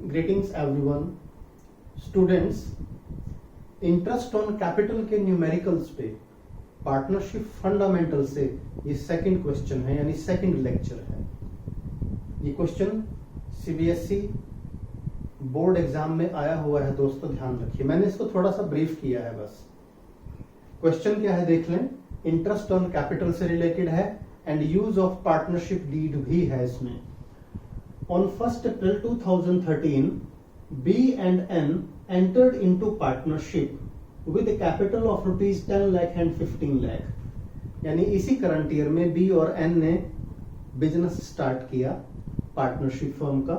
Greetings everyone. Students, interest on capital के numericals पे partnership fundamental से ये सेकंड क्वेश्चन है, यानी सेकंड लेक्चर है। ये क्वेश्चन सीबीएसई बोर्ड एग्जाम में आया हुआ है दोस्तों, ध्यान रखिए। मैंने इसको थोड़ा सा ब्रीफ किया है बस। क्वेश्चन क्या है देख लें। इंटरेस्ट ऑन कैपिटल से रिलेटेड है and use of partnership deed भी है इसमें। On 1st April 2013, B and N entered into partnership with a capital of rupees 10 lakh and 15 lakh. यानी इसी करंट ईयर में B और N ने बिजनेस स्टार्ट किया पार्टनरशिप फर्म का।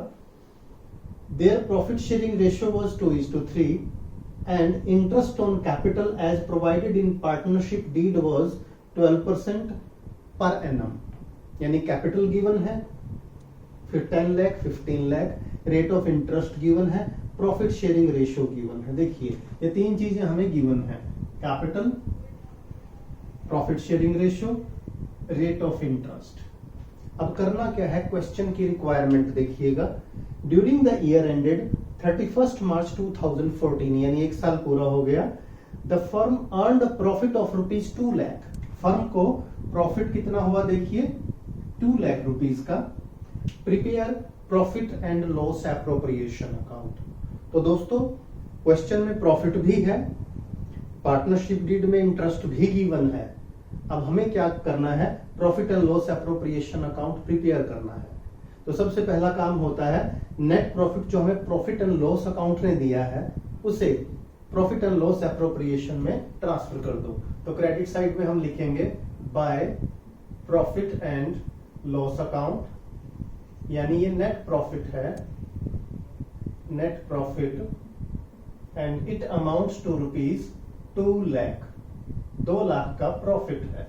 Their profit sharing ratio was 2:3 and interest on capital as provided in partnership deed was 12% per annum. यानी capital given है, फिर 10 lakh 15 lakh, rate of interest given है, profit sharing ratio given है। देखिए ये तीन चीजें हमें गिवन है, capital, profit sharing ratio, rate of interest. अब करना क्या है, क्वेश्चन की रिक्वायरमेंट देखिएगा। ड्यूरिंग द ईयर एंडेड 31 मार्च 2014, यानी एक साल पूरा हो गया, the firm earned profit of rupees 2 lakh. Firm को प्रॉफिट कितना हुआ देखिए, 2 लाख रुपीज का। Prepare profit and loss appropriation account. तो दोस्तों क्वेश्चन में प्रॉफिट भी है, पार्टनरशिप डीड में इंटरेस्ट भी गिवन है। अब हमें क्या करना है, profit and loss appropriation account prepare करना है। तो सबसे पहला काम होता है, नेट प्रॉफिट जो हमें प्रॉफिट एंड लॉस अकाउंट ने दिया है उसे प्रॉफिट एंड लॉस एप्रोप्रिएशन में ट्रांसफर कर दो। तो क्रेडिट साइड में हम लिखेंगे by profit and loss account, यानी ये नेट प्रॉफिट है, net profit and it amounts to rupees 2 lakh. 2 lakh का प्रॉफिट है।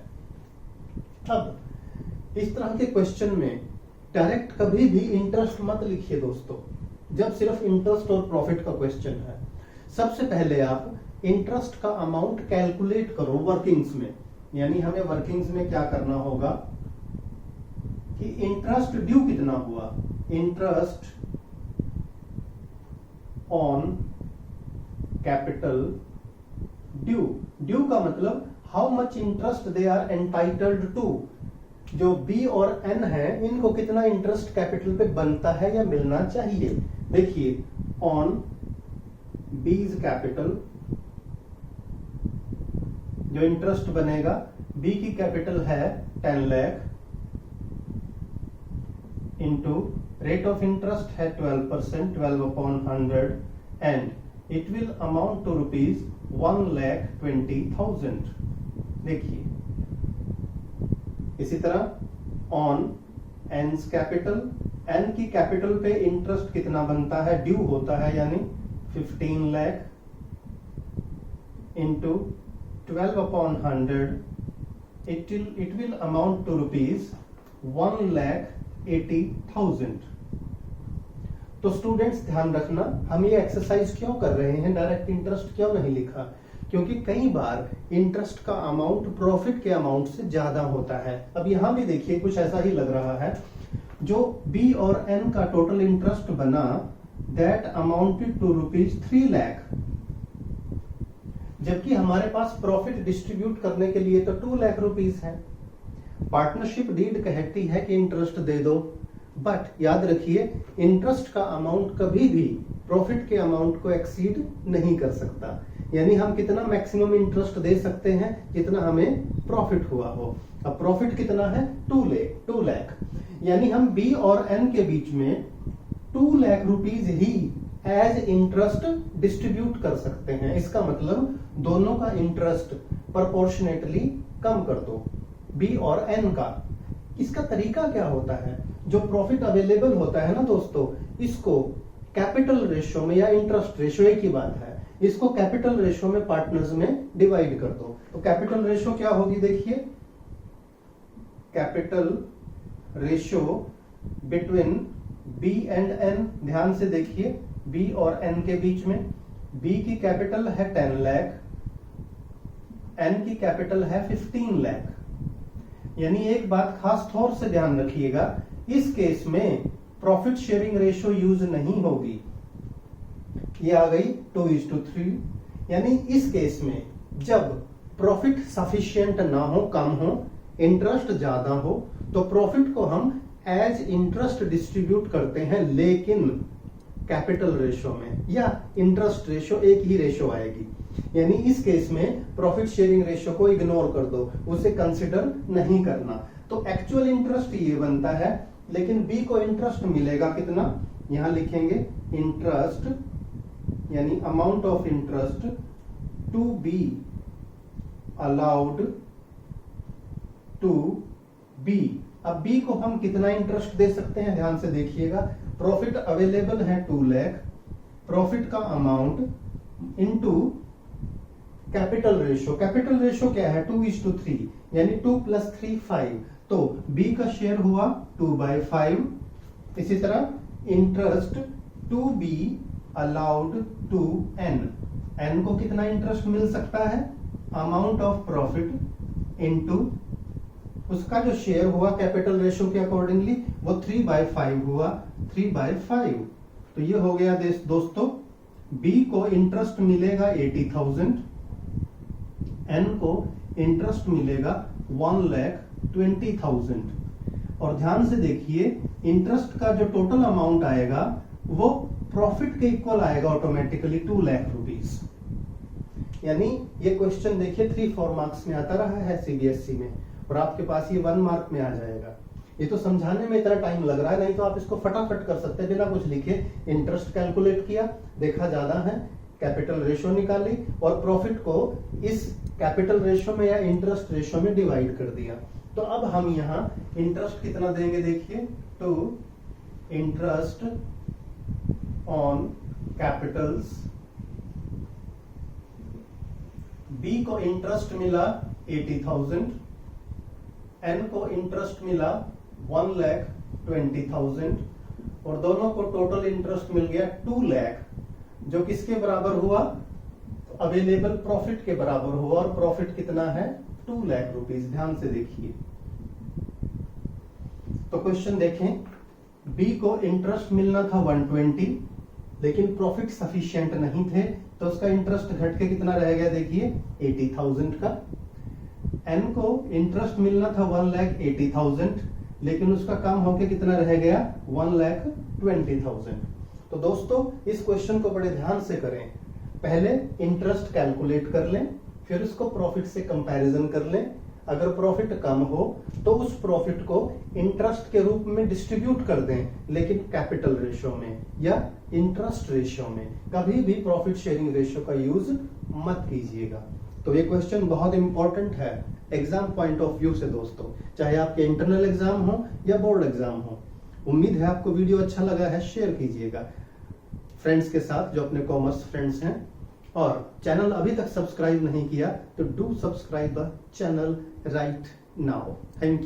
अब इस तरह के क्वेश्चन में डायरेक्ट कभी भी इंटरेस्ट मत लिखिए दोस्तों, जब सिर्फ इंटरेस्ट और प्रॉफिट का क्वेश्चन है। सबसे पहले आप इंटरेस्ट का अमाउंट कैलकुलेट करो वर्किंग्स में, यानी हमें वर्किंग्स में क्या करना होगा कि इंटरेस्ट ड्यू कितना हुआ, interest on capital due. Due का मतलब how much interest they are entitled to. जो बी और एन है इनको कितना इंटरेस्ट कैपिटल पे बनता है या मिलना चाहिए। देखिए ऑन बीज कैपिटल जो इंटरेस्ट बनेगा, बी की कैपिटल है 10 lakh into rate of interest है 12%, 12/100 and it will amount to rupees 1,20,000। देखिए इसी तरह ऑन एन्स कैपिटल, एन की कैपिटल पे इंटरेस्ट कितना बनता है, ड्यू होता है, यानी 15 lakh into 12/100 it will amount to rupees 1,80,000। तो स्टूडेंट्स ध्यान रखना, हम ये एक्सरसाइज क्यों कर रहे हैं, डायरेक्ट इंटरेस्ट क्यों नहीं लिखा, क्योंकि कई बार इंटरेस्ट का अमाउंट प्रॉफिट के अमाउंट से ज्यादा होता है। अब यहां भी देखिए कुछ ऐसा ही लग रहा है, जो बी और एन का टोटल इंटरेस्ट बना that amounted to rupees 3 lakh, जबकि हमारे पास प्रॉफिट डिस्ट्रीब्यूट करने के लिए तो 2 लाख रुपीज है। पार्टनरशिप डीड कहती है कि इंटरेस्ट दे दो, बट याद रखिए इंटरेस्ट का अमाउंट कभी भी प्रॉफिट के अमाउंट को एक्सीड नहीं कर सकता। यानी हम कितना मैक्सिमम इंटरेस्ट दे सकते हैं जितना हमें प्रॉफिट हुआ हो। अब प्रॉफिट कितना है, 2 लाख, यानी हम बी और एन के बीच में 2 लाख रुपीज ही एज इंटरेस्ट डिस्ट्रीब्यूट कर सकते हैं। इसका मतलब दोनों का इंटरेस्ट प्रोपोर्शनेटली कम कर दो, बी और एन का। इसका तरीका क्या होता है, जो प्रॉफिट अवेलेबल होता है ना दोस्तों, इसको कैपिटल रेशियो में या इंटरेस्ट रेशियो एक ही बात है, इसको कैपिटल रेशियो में पार्टनर्स में डिवाइड कर दो। तो कैपिटल रेशियो क्या होगी देखिए, capital ratio between B and N. ध्यान से देखिए, बी और एन के बीच में बी की कैपिटल है 10 लाख, एन की कैपिटल है 15 लाख। यानी एक बात खास तौर से ध्यान रखिएगा, इस केस में प्रॉफिट शेयरिंग रेशियो यूज नहीं होगी। ये आ गई 2:3। यानी इस केस में जब प्रॉफिट सफिशिएंट ना हो, कम हो, इंटरेस्ट ज्यादा हो, तो प्रॉफिट को हम एज इंटरेस्ट डिस्ट्रीब्यूट करते हैं, लेकिन कैपिटल रेशो में, या इंटरेस्ट रेशो एक ही रेशो आएगी। यानी इस केस में प्रॉफिट शेयरिंग रेशो को इग्नोर कर दो, उसे कंसिडर नहीं करना। तो एक्चुअल इंटरेस्ट ये बनता है, लेकिन बी को इंटरेस्ट मिलेगा कितना, यहां लिखेंगे इंटरेस्ट, यानी amount of interest to be allowed to B. अब बी को हम कितना इंटरेस्ट दे सकते हैं, ध्यान से देखिएगा। प्रॉफिट अवेलेबल है 2 लाख, प्रॉफिट का amount into capital ratio. Capital ratio क्या है, 2:3, यानी 2 + 3 5। तो बी का शेयर हुआ 2/5। इसी तरह interest to be allowed to N. N को कितना इंटरेस्ट मिल सकता है, अमाउंट ऑफ प्रॉफिट इनटू उसका जो शेयर हुआ कैपिटल रेशो के अकॉर्डिंगली, वो 3/5 हुआ, 3/5। तो ये हो गया दोस्तों, बी को इंटरेस्ट मिलेगा 80,000, एन को इंटरेस्ट मिलेगा 1,20,000। और ध्यान से देखिए, इंटरेस्ट का जो टोटल अमाउंट आएगा वो प्रॉफिट के इक्वल आएगा ऑटोमेटिकली, 2 लाख रुपीस। यानी ये क्वेश्चन देखिए 3-4 मार्क्स में आता रहा है सीबीएसई में, और आपके पास ये 1 मार्क में आ जाएगा। ये तो समझाने में इतना टाइम लग रहा है, नहीं तो आप इसको फटाफट कर सकते हैं बिना कुछ लिखे। इंटरेस्ट कैलकुलेट किया, देखा ज्यादा है, कैपिटल रेशो निकाली, और प्रॉफिट को इस कैपिटल रेशो में या इंटरेस्ट रेशो में डिवाइड कर दिया। तो अब हम यहाँ इंटरेस्ट कितना देंगे, देखिए, to interest on capitals. B को इंटरेस्ट मिला 80,000, एन को इंटरेस्ट मिला 1,20,000, और दोनों को टोटल इंटरेस्ट मिल गया 2 लाख, जो किसके बराबर हुआ, अवेलेबल प्रॉफिट के बराबर हुआ। और प्रॉफिट कितना है, 2 लाख रुपीस। ध्यान से देखिए, तो क्वेश्चन देखें, बी को इंटरेस्ट मिलना था 120, लेकिन प्रॉफिट सफिशिएंट नहीं थे, तो उसका इंटरेस्ट घट के कितना रह गया, देखिए 80,000 का। एन को इंटरेस्ट मिलना था 1,80,000, लेकिन उसका कम होके कितना रह गया, 1,20,000। तो दोस्तों इस क्वेश्चन को बड़े ध्यान से करें, पहले इंटरेस्ट कैलकुलेट कर लें, फिर उसको प्रॉफिट से कंपैरिजन कर लें। अगर प्रॉफिट कम हो तो उस प्रॉफिट को इंटरेस्ट के रूप में डिस्ट्रीब्यूट कर दें, लेकिन कैपिटल रेशो में या इंटरेस्ट रेशो में। कभी भी प्रॉफिट शेयरिंग रेशो का यूज मत कीजिएगा। तो ये क्वेश्चन बहुत इंपॉर्टेंट है एग्जाम पॉइंट ऑफ व्यू से दोस्तों, चाहे आपके इंटरनल एग्जाम हो या बोर्ड एग्जाम हो। उम्मीद है आपको वीडियो अच्छा लगा है, शेयर कीजिएगा फ्रेंड्स के साथ जो अपने कॉमर्स फ्रेंड्स हैं, और चैनल अभी तक सब्सक्राइब नहीं किया तो do subscribe the channel right now. Thank you.